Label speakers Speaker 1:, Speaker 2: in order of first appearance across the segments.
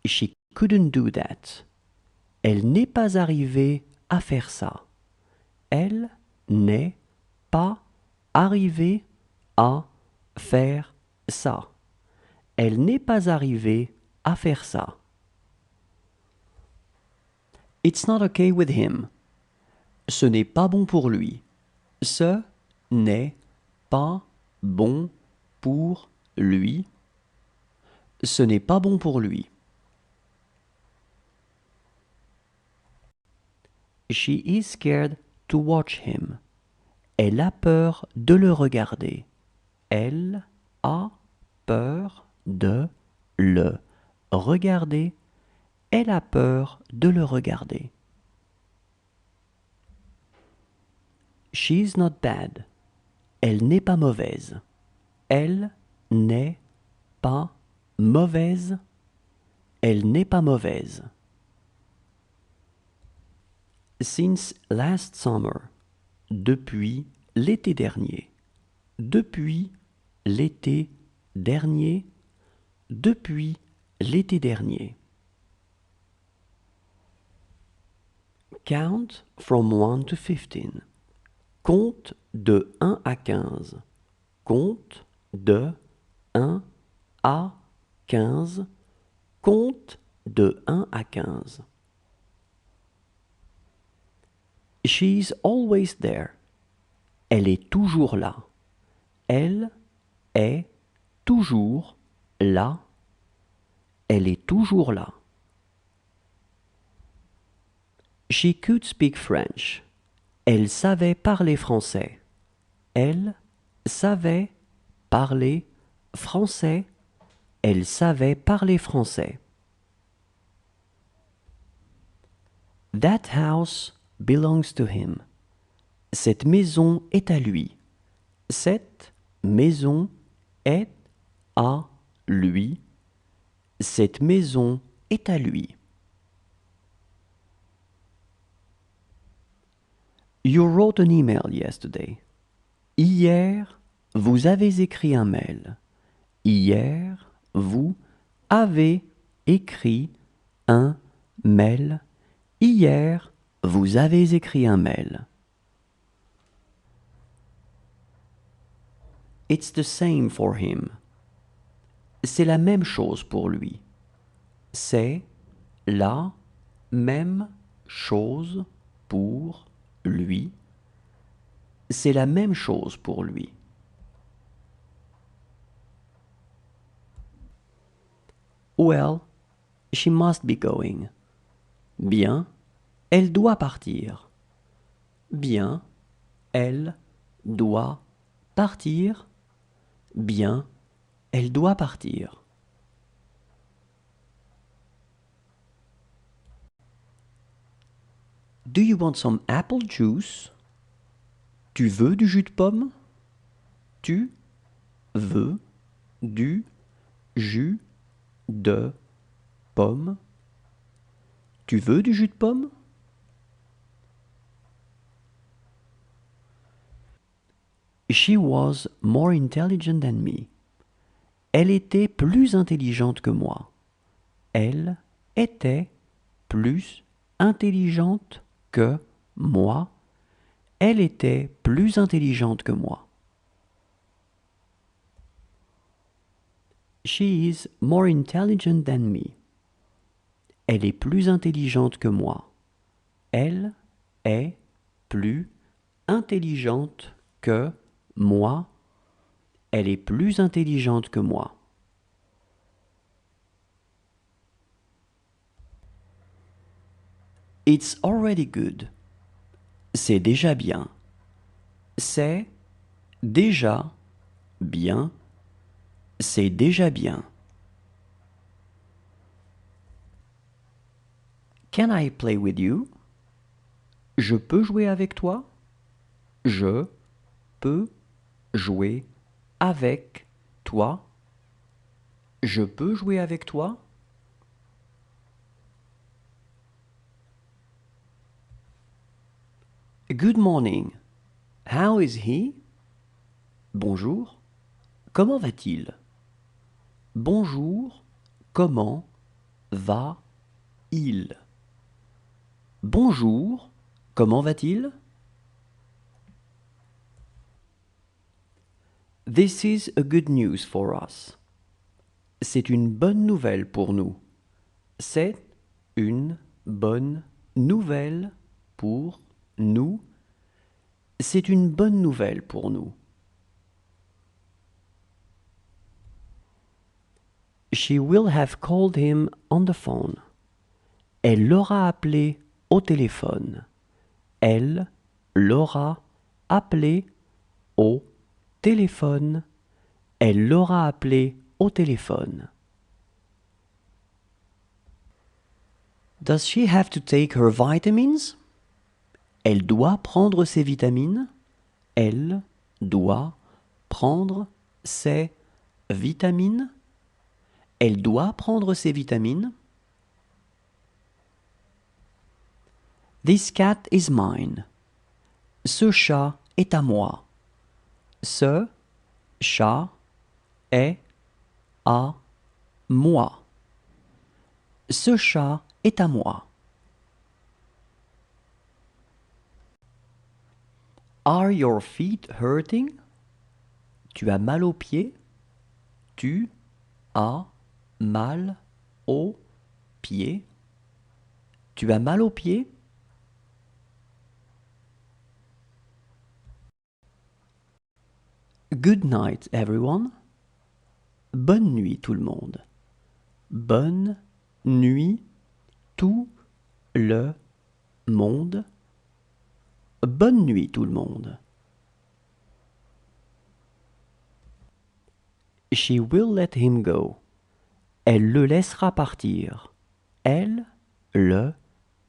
Speaker 1: She couldn't do that. Elle n'est pas arrivée à faire ça. Elle n'est pas arrivée à faire ça. Elle n'est pas arrivée à faire ça. It's not okay with him. Ce n'est pas bon pour lui. Ce n'est pas bon pour lui. Ce n'est pas bon pour lui. She is scared to watch him. Elle a peur de le regarder. Elle a peur de le regarder. Elle a peur de le regarder. She's not bad. Elle n'est pas mauvaise. Elle n'est pas mauvaise. Elle n'est pas mauvaise. Since last summer. Depuis l'été dernier. Depuis l'été dernier. Depuis l'été dernier. Count from 1 to 15. Compte de 1 à 15. Compte de 1 à 15. Compte de 1 à 15. She's always there. Elle est toujours là. Elle est toujours là. Elle est toujours là. She could speak French. Elle savait parler français. Elle savait parler français. Elle savait parler français. That house belongs to him. Cette maison est à lui. Cette maison est à lui. Cette maison est à lui. You wrote an email yesterday. Hier, vous avez écrit un mail. Hier, vous avez écrit un mail. Hier, vous avez écrit un mail. It's the same for him. C'est la même chose pour lui. C'est la même chose pour lui. C'est la même chose pour lui. Well, she must be going. Bien, elle doit partir. Bien, elle doit partir. Bien, elle doit partir. Do you want some apple juice? Tu veux du jus de pomme? Tu veux du jus de pomme? Tu veux du jus de pomme? She was more intelligent than me. Elle était plus intelligente que moi. Elle était plus intelligente que moi. Elle était plus intelligente que moi. She is more intelligent than me. Elle est plus intelligente que moi. Elle est plus intelligente que moi. Elle est plus intelligente que moi. It's already good. C'est déjà bien. C'est déjà bien. C'est déjà bien. Can I play with you? Je peux jouer avec toi? Je peux jouer avec toi? Je peux jouer avec toi? Good morning. How is he? Bonjour. Comment va-t-il? Bonjour. Comment va, il. Bonjour, comment va-t-il? This is a good news for us. C'est une bonne nouvelle pour nous. C'est une bonne nouvelle pour nous. C'est une bonne nouvelle pour nous. She will have called him on the phone. Elle l'aura appelé au téléphone. Elle l'aura appelé au téléphone. Elle l'aura appelé au téléphone. Does she have to take her vitamins? Elle doit prendre ses vitamines. Elle doit prendre ses vitamines. Elle doit prendre ses vitamines. This cat is mine. Ce chat est à moi. Ce chat est à moi. Ce chat est à moi. Are your feet hurting? Tu as mal aux pieds? Tu as mal aux pieds? Tu as mal aux pieds? Good night, everyone. Bonne nuit, tout le monde. Bonne nuit, tout le monde. Bonne nuit, tout le monde. She will let him go. Elle le laissera partir. Elle le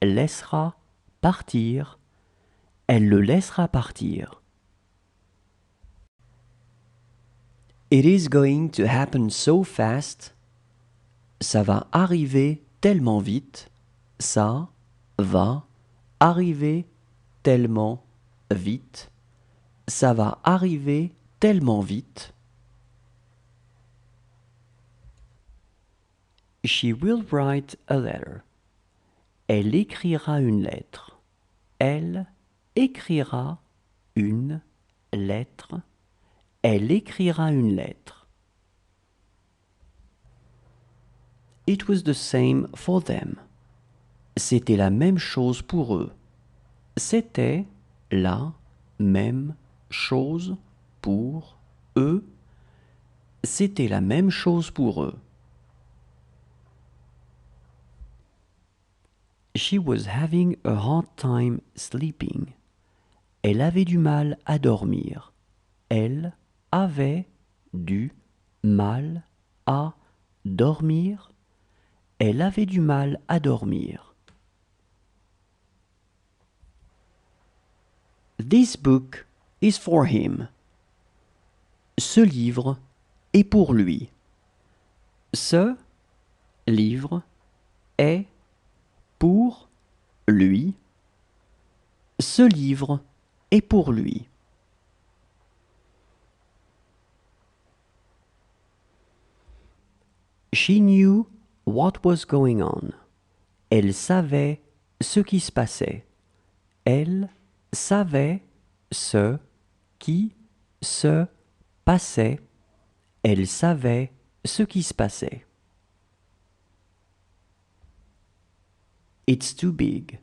Speaker 1: laissera partir. Elle le laissera partir. It is going to happen so fast. Ça va arriver tellement vite. Ça va arriver tellement vite. Ça va arriver tellement vite. She will write a letter. Elle écrira une lettre. Elle écrira une lettre. Elle écrira une lettre. It was the same for them. C'était la même chose pour eux. C'était la même chose pour eux. C'était la même chose pour eux. She was having a hard time sleeping. Elle avait du mal à dormir. Elle avait du mal à dormir. Elle avait du mal à dormir. This book is for him. Ce livre est pour lui. Ce livre est pour lui. Ce livre est pour lui. She knew what was going on. Elle savait ce qui se passait. Elle savait ce qui se passait. Elle savait ce qui se passait. It's too big.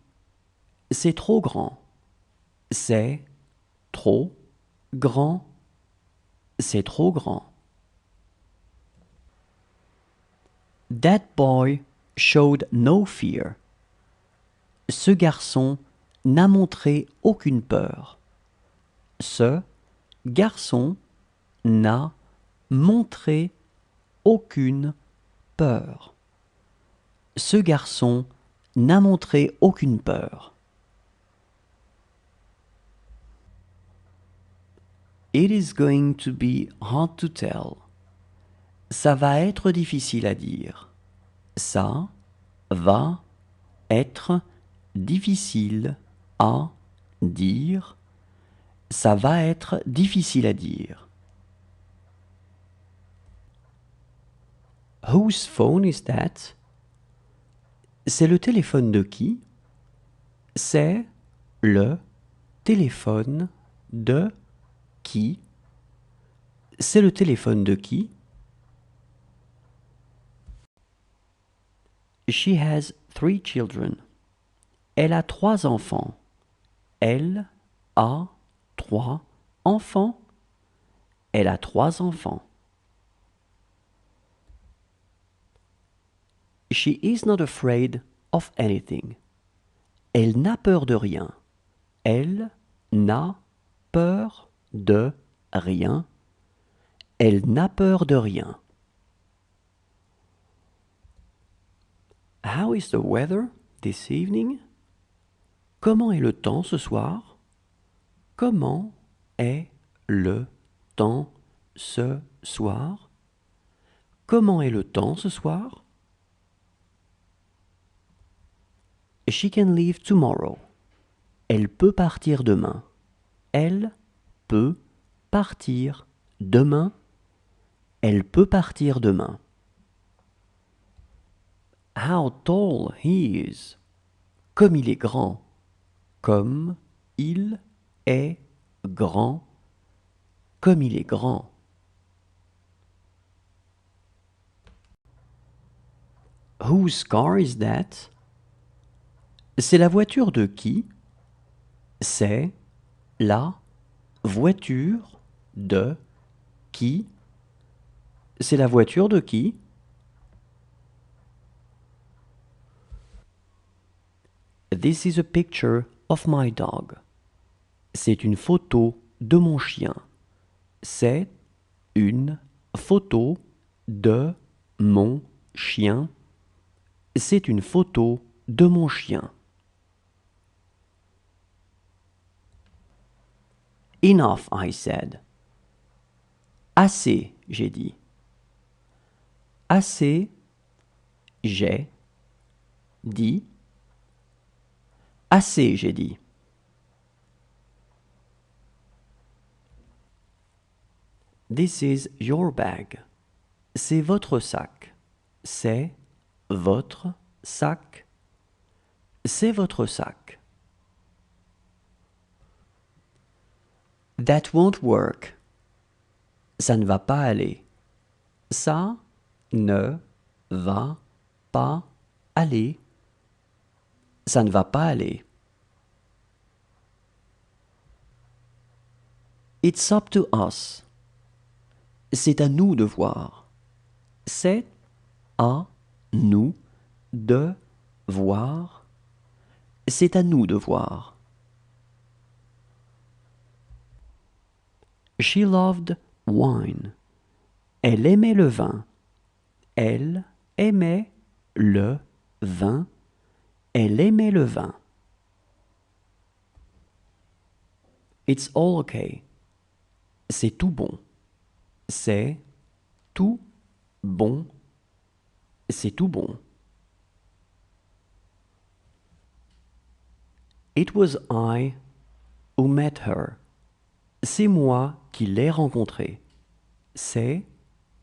Speaker 1: C'est trop grand. C'est trop grand. C'est trop grand. That boy showed no fear. Ce garçon n'a montré aucune peur. Ce garçon n'a montré aucune peur. Ce garçon n'a montré aucune peur. It is going to be hard to tell. Ça va être difficile à dire. Ça va être difficile à dire. Ça va être difficile à dire. Whose phone is that? C'est le téléphone de qui? C'est le téléphone de qui? C'est le téléphone de qui? She has 3 children. Elle a 3 enfants. Elle a 3 enfants. Elle a 3 enfants. She is not afraid of anything. Elle n'a peur de rien. Elle n'a peur de rien. Elle n'a peur de rien. How is the weather this evening? Comment est le temps ce soir? Comment est le temps ce soir? Comment est le temps ce soir? She can leave tomorrow. Elle peut partir demain. Elle peut partir demain. Elle peut partir demain. How tall he is. Comme il est grand. Comme il est grand. Comme il est grand. Whose car is that? C'est la voiture de qui? C'est la voiture de qui? C'est la voiture de qui? This is a picture of my dog. C'est une photo de mon chien. C'est une photo de mon chien. C'est une photo de mon chien. Enough, I said. Assez, j'ai dit. Assez, j'ai dit. Assez, j'ai dit. This is your bag. C'est votre sac. C'est votre sac. C'est votre sac. That won't work. Ça ne va pas aller. Ça ne va pas aller. Ça ne va pas aller. It's up to us. C'est à nous de voir. C'est à nous de voir. C'est à nous de voir. She loved wine. Elle aimait le vin. Elle aimait le vin. Elle aimait le vin. It's all okay. C'est tout bon. C'est tout bon. C'est tout bon. It was I who met her. C'est moi qui l'ai rencontrée. C'est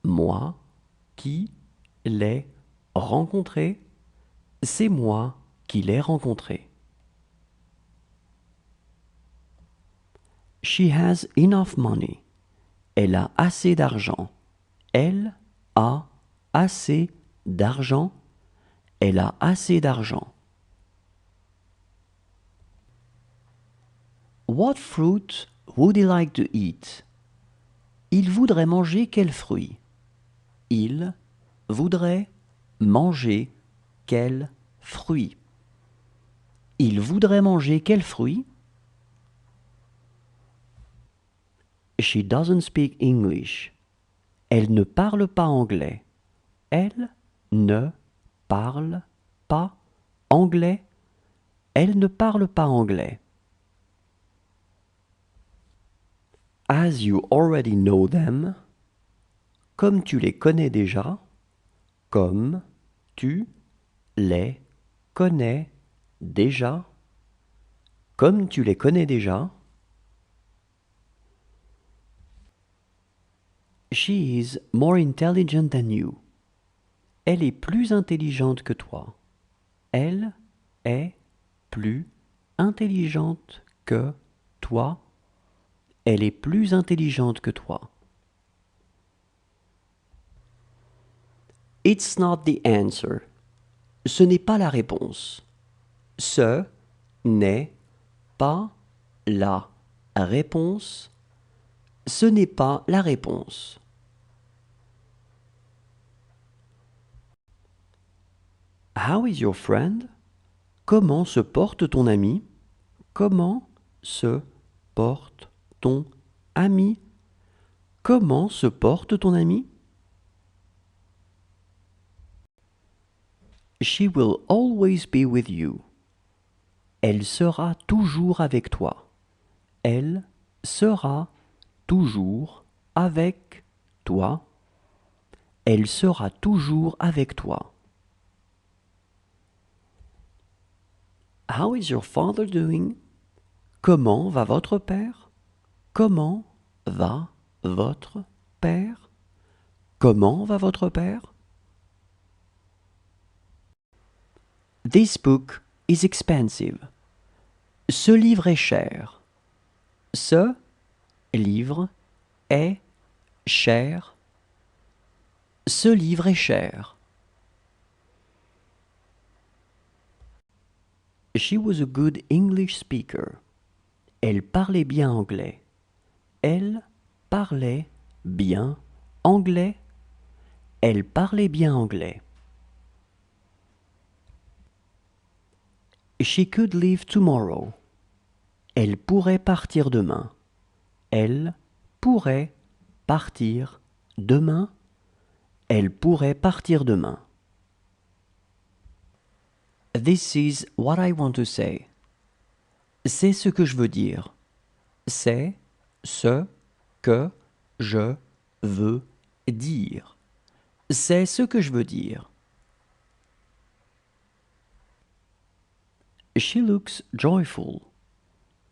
Speaker 1: moi qui l'ai rencontrée. C'est moi qui l'ai rencontrée. She has enough money. Elle a assez d'argent. Elle a assez d'argent. Elle a assez d'argent. What fruit would he like to eat? Il voudrait manger quel fruit? Il voudrait manger quel fruit? Il voudrait manger quel fruit? She doesn't speak English. Elle ne parle pas anglais. Elle ne parle pas anglais. Elle ne parle pas anglais. As you already know them, comme tu les connais déjà, comme tu les connais déjà, comme tu les connais déjà. She is more intelligent than you. Elle est plus intelligente que toi. Elle est plus intelligente que toi. Elle est plus intelligente que toi. It's not the answer. Ce n'est pas la réponse. Ce n'est pas la réponse. Ce n'est pas la réponse. How is your friend? Comment se porte ton ami? Comment se porte ton ami? Comment se porte ton ami? She will always be with you. Elle sera toujours avec toi. Elle sera toujours avec toi. Elle sera toujours avec toi. How is your father doing? Comment va votre père? Comment va votre père? Comment va votre père? This book is expensive. Ce livre est cher. Ce livre est cher. Ce livre est cher. She was a good English speaker. Elle parlait bien anglais. Elle parlait bien anglais. Elle parlait bien anglais. She could leave tomorrow. Elle pourrait partir demain. Elle pourrait partir demain. Elle pourrait partir demain. This is what I want to say. C'est ce que je veux dire. C'est ce que je veux dire. C'est ce que je veux dire. She looks joyful.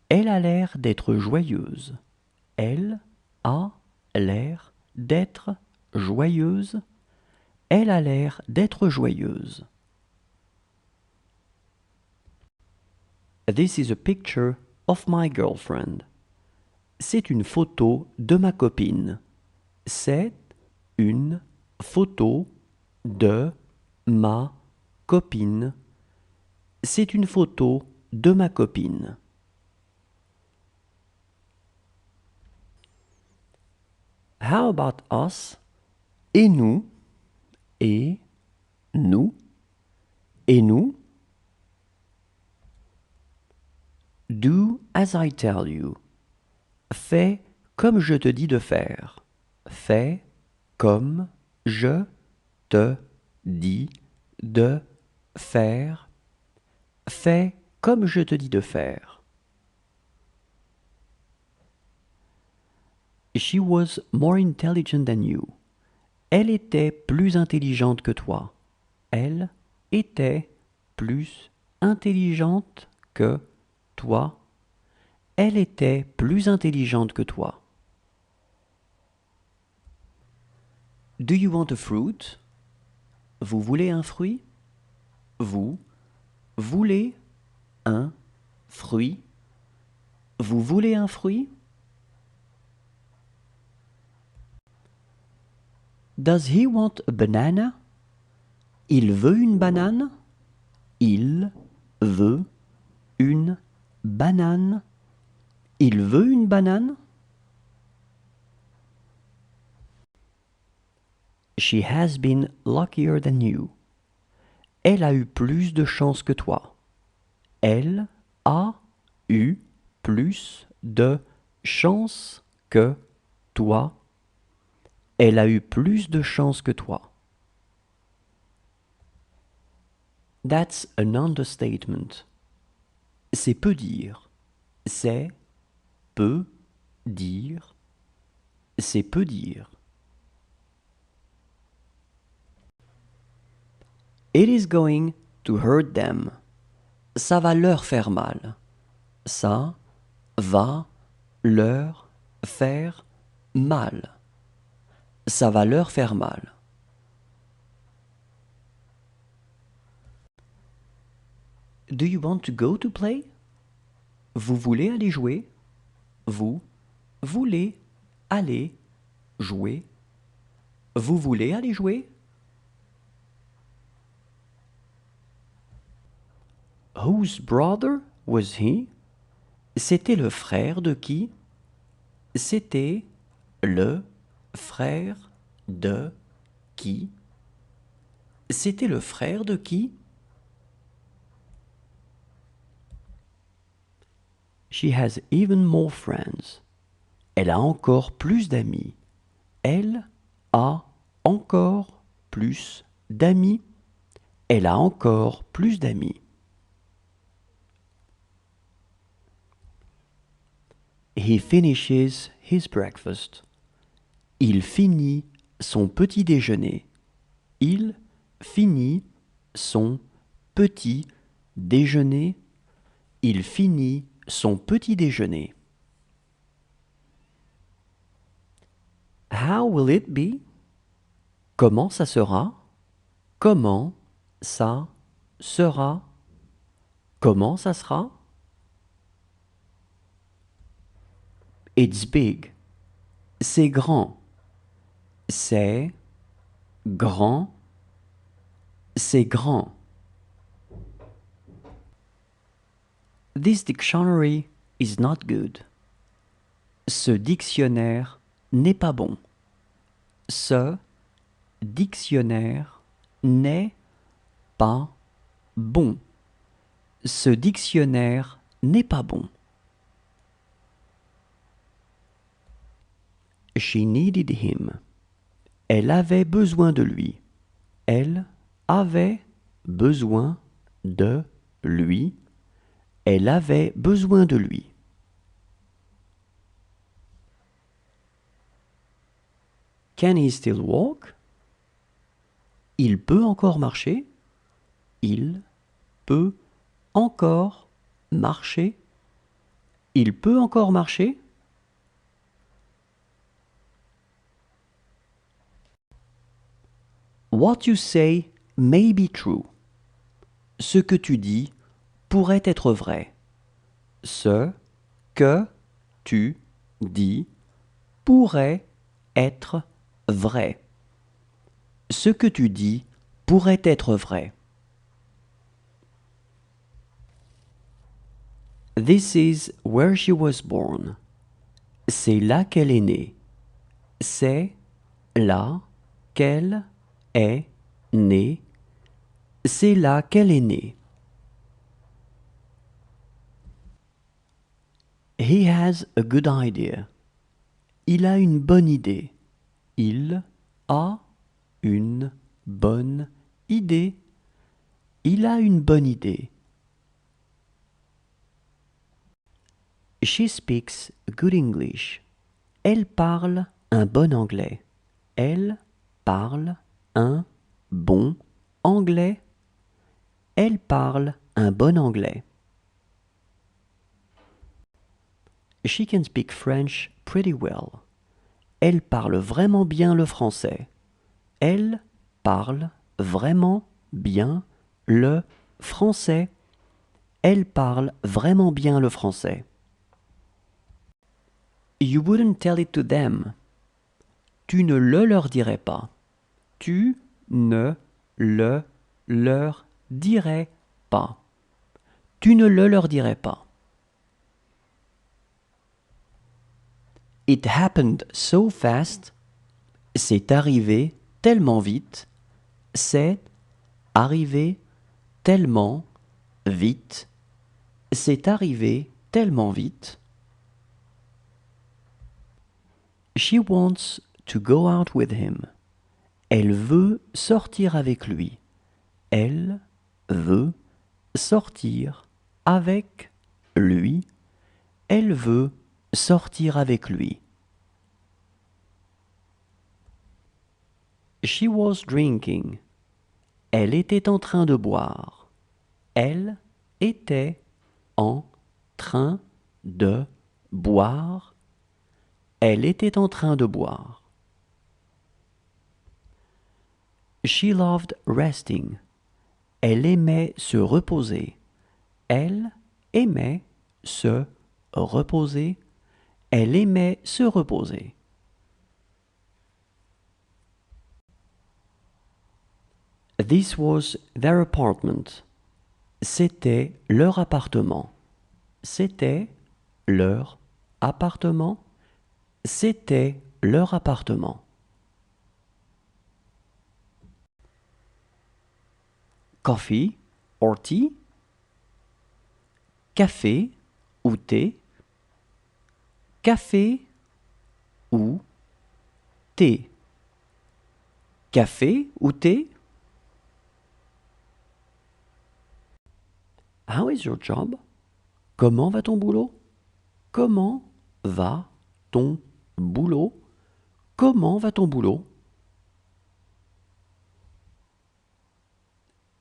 Speaker 1: Elle a l'air d'être joyeuse. Elle a l'air d'être joyeuse. Elle a l'air d'être joyeuse. This is a picture of my girlfriend. C'est une photo de ma copine. C'est une photo de ma copine. C'est une photo de ma copine. How about us? Et nous? Et nous? Et nous? Do as I tell you. Fais comme je te dis de faire. Fais comme je te dis de faire. Fais comme je te dis de faire. She was more intelligent than you. Elle était plus intelligente que toi. Elle était plus intelligente que toi. Elle était plus intelligente que toi. Do you want a fruit? Vous voulez un fruit? Vous voulez un fruit? Vous voulez un fruit? Does he want a banana? Il veut une banane? Il veut une banane? Il veut une banane? She has been luckier than you. Elle a eu plus de chance que toi. Elle a eu plus de chance que toi. Elle a eu plus de chance que toi. That's an understatement. C'est peu dire. C'est peu dire. C'est peu dire. It is going to hurt them. Ça va leur faire mal. Ça va leur faire mal. Ça va leur faire mal. Do you want to go to play? Vous voulez aller jouer? Vous voulez aller jouer? Vous voulez aller jouer? Whose brother was he? C'était le frère de qui? C'était le frère de qui? C'était le frère de qui? She has even more friends. Elle a encore plus d'amis. Elle a encore plus d'amis. Elle a encore plus d'amis. He finishes his breakfast. Il finit son petit déjeuner. Il finit son petit déjeuner. Il finit son petit déjeuner. How will it be? Comment ça sera? Comment ça sera? Comment ça sera? It's big. C'est grand. C'est grand. C'est grand. This dictionary is not good. Ce dictionnaire n'est pas bon. Ce dictionnaire n'est pas bon. Ce dictionnaire n'est pas bon. She needed him. Elle avait besoin de lui. Elle avait besoin de lui. Elle avait besoin de lui. Can he still walk? Il peut encore marcher. Il peut encore marcher. Il peut encore marcher. What you say may be true. Ce que tu dis pourrait être vrai. Ce que tu dis pourrait être vrai. Ce que tu dis pourrait être vrai. This is where she was born. C'est là qu'elle est née. C'est là qu'elle est née. C'est là qu'elle est née. He has a good idea. Il a une bonne idée. Il a une bonne idée. Il a une bonne idée. She speaks good English. Elle parle un bon anglais. Elle parle un bon anglais. Elle parle un bon anglais. She can speak French pretty well. Elle parle vraiment bien le français. Elle parle vraiment bien le français. Elle parle vraiment bien le français. You wouldn't tell it to them. Tu ne le leur dirais pas. Tu ne le leur dirais pas. Tu ne le leur dirais pas. It happened so fast. C'est arrivé tellement vite. C'est arrivé tellement vite. C'est arrivé tellement vite. She wants to go out with him. Elle veut sortir avec lui. Elle veut sortir avec lui. Elle veut sortir avec lui. She was drinking. Elle était en train de boire. Elle était en train de boire. Elle était en train de boire. She loved resting. Elle aimait se reposer. Elle aimait se reposer. Elle aimait se reposer. This was their apartment. C'était leur appartement. C'était leur appartement. C'était leur appartement. Coffee or tea? Café ou thé? Café ou thé? Café ou thé? How is your job? Comment va ton boulot? Comment va ton boulot? Comment va ton boulot?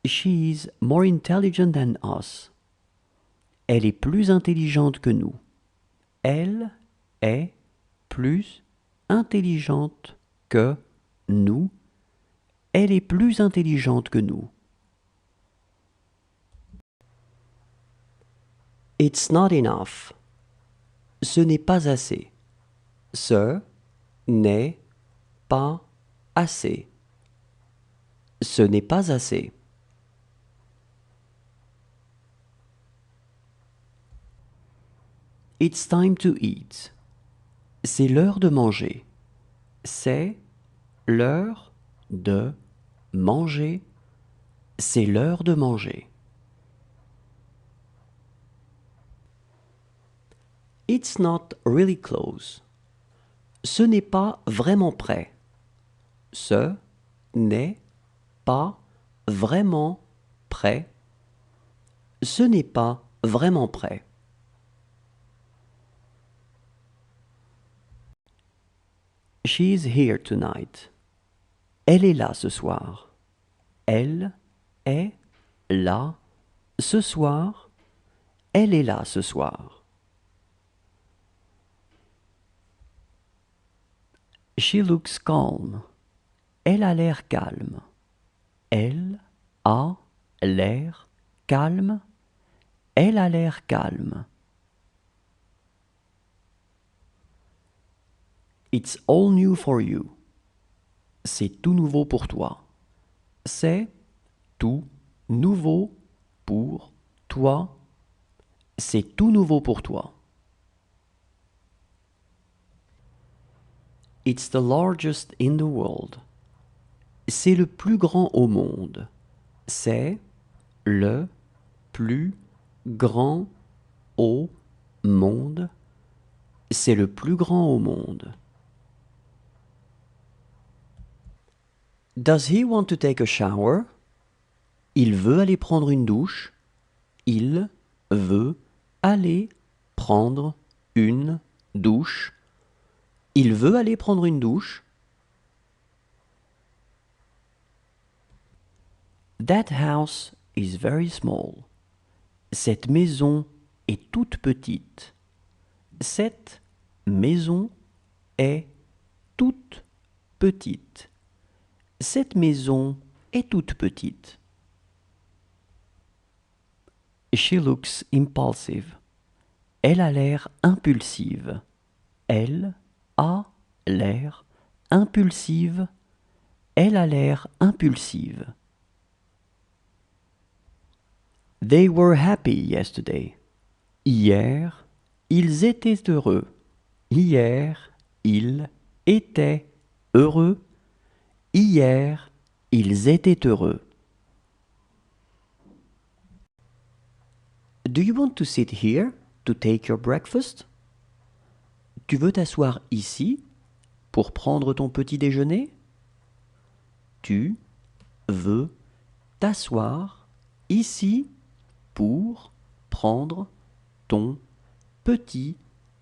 Speaker 1: She is more intelligent than us. Elle est plus intelligente que nous. Elle est plus intelligente que nous. Elle est plus intelligente que nous. It's not enough. Ce n'est pas assez. Ce n'est pas assez. Ce n'est pas assez. It's time to eat. C'est l'heure de manger. C'est l'heure de manger. C'est l'heure de manger. It's not really close. Ce n'est pas vraiment prêt. Ce n'est pas vraiment prêt. Ce n'est pas vraiment prêt. She's here tonight. Elle est là ce soir. Elle est là ce soir. Elle est là ce soir. She looks calm. Elle a l'air calme. Elle a l'air calme. Elle a l'air calme. It's all new for you. C'est tout nouveau pour toi. C'est tout nouveau pour toi. C'est tout nouveau pour toi. It's the largest in the world. C'est le plus grand au monde. C'est le plus grand au monde. C'est le plus grand au monde. Does he want to take a shower? Il veut aller prendre une douche. Il veut aller prendre une douche. Il veut aller prendre une douche. That house is very small. Cette maison est toute petite. Cette maison est toute petite. Cette maison est toute petite. She looks impulsive. Elle a l'air impulsive. Elle a l'air impulsive. Elle a l'air impulsive. They were happy yesterday. Hier, ils étaient heureux. Hier, ils étaient heureux. Hier, ils étaient heureux. Do you want to sit here to take your breakfast? Tu veux t'asseoir ici pour prendre ton petit déjeuner? Tu veux t'asseoir ici pour prendre ton petit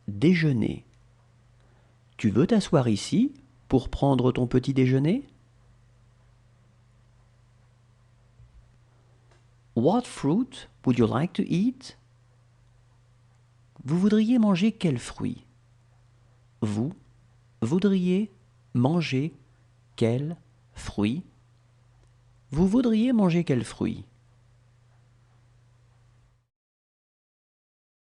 Speaker 1: déjeuner. Tu veux t'asseoir ici pour prendre ton petit déjeuner? What fruit would you like to eat? Vous voudriez manger quel fruit? Vous voudriez manger quel fruit? Vous voudriez manger quel fruit?